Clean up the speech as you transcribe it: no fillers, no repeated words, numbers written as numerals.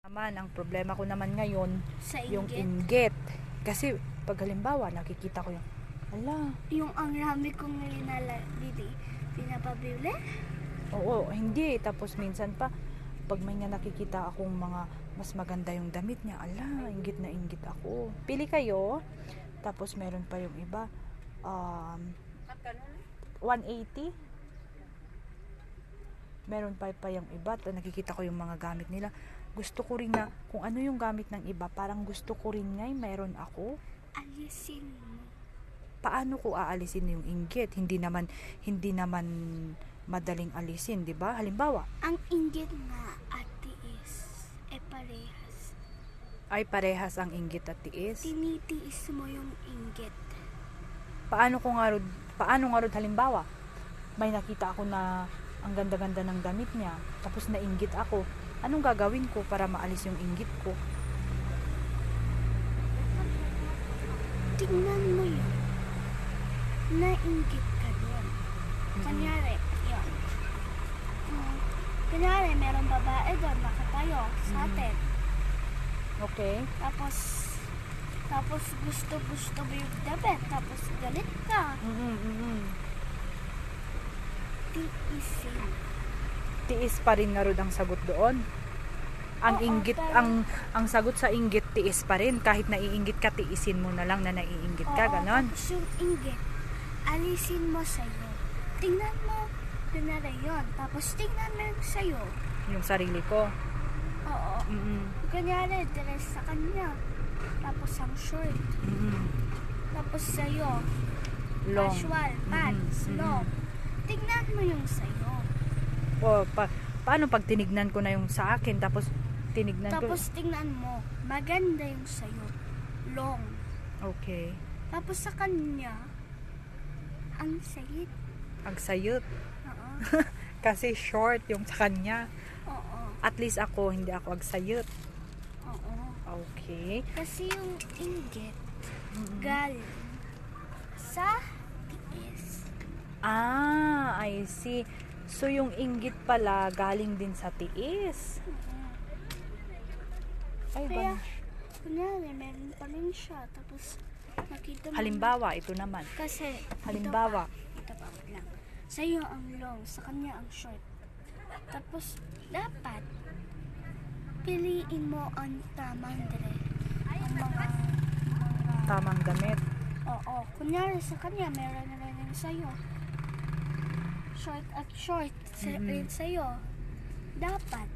Naman, ang problema ko naman ngayon, Sa yung inggit. inggit. Kasi, pag halimbawa, nakikita ko yung, Yung ang rami kong pinapabili. oo, hindi. Tapos minsan pa, pag may nga nakikita akong mga mas maganda yung damit niya, inggit na inggit ako. Pili kayo. Tapos meron pa yung iba, 180. Meron pa yung iba, nakikita ko yung mga gamit nila. Gusto ko rin na, kung ano yung gamit ng iba, parang gusto ko rin nga, meron ako. Alisin mo. Paano ko aalisin yung inggit? Hindi naman madaling alisin, 'di ba? Halimbawa, Ang inggit nga at tiis parehas. ay parehas ang inggit at tiis. Tinitiis mo yung inggit. Paano nga rod halimbawa, may nakita ako na ang ganda-ganda ng damit niya, tapos nainggit ako. Anong gagawin ko para maalis yung inggit ko? Tingnan mo yun. Nainggit ka doon. Kunyari, yun. Kunyari, merong babae doon, nakatayo sa atin. Okay? Tapos gusto mo yung damit, tapos galit ka. Tiisin. Tiis pa rin nga rod ang sagot doon. Ang Oo, inggit, pero- ang sagot sa inggit, tiis pa rin. Kahit naiinggit ka, tiisin mo na lang na naiinggit ka, ganon. Tapos yung inggit, alisin mo sa'yo. Tingnan mo, kunwari yun. Tapos tingnan mo yung sa'yo. Yung sarili ko. Oo. Mm-mm. Kunyari, dress sa kanya. Tapos ang short. Mm-mm. Tapos sa'yo, Long. casual, pants, Mm-mm. long. Tingnan mo yung sa'yo. O, paano pag tinignan ko na yung sa akin, tapos tinignan ko? Tapos tingnan mo, maganda yung sa'yo. Long. Okay. Tapos sa kanya, ang sayit. Ang sayot. Oo. Kasi short yung sa kanya. Oo. At least ako, hindi ako agsayot. Oo. Okay. Kasi yung inggit, galing sa tiis. I see. So, yung inggit pala, galing din sa tiis. Ay, Kaya, ba? kunyari, meron pa rin siya. Tapos, nakita mo. Halimbawa, ito naman. Kasi, Halimbawa. Ito pa lang. Sa'yo ang long, sa kanya ang short. Tapos, dapat, piliin mo ang tamang dress. Ang mga Tamang damit. oo. Kunyari, sa kanya, meron na rin sa'yo. Short at short. Rin sa'yo. Dapat,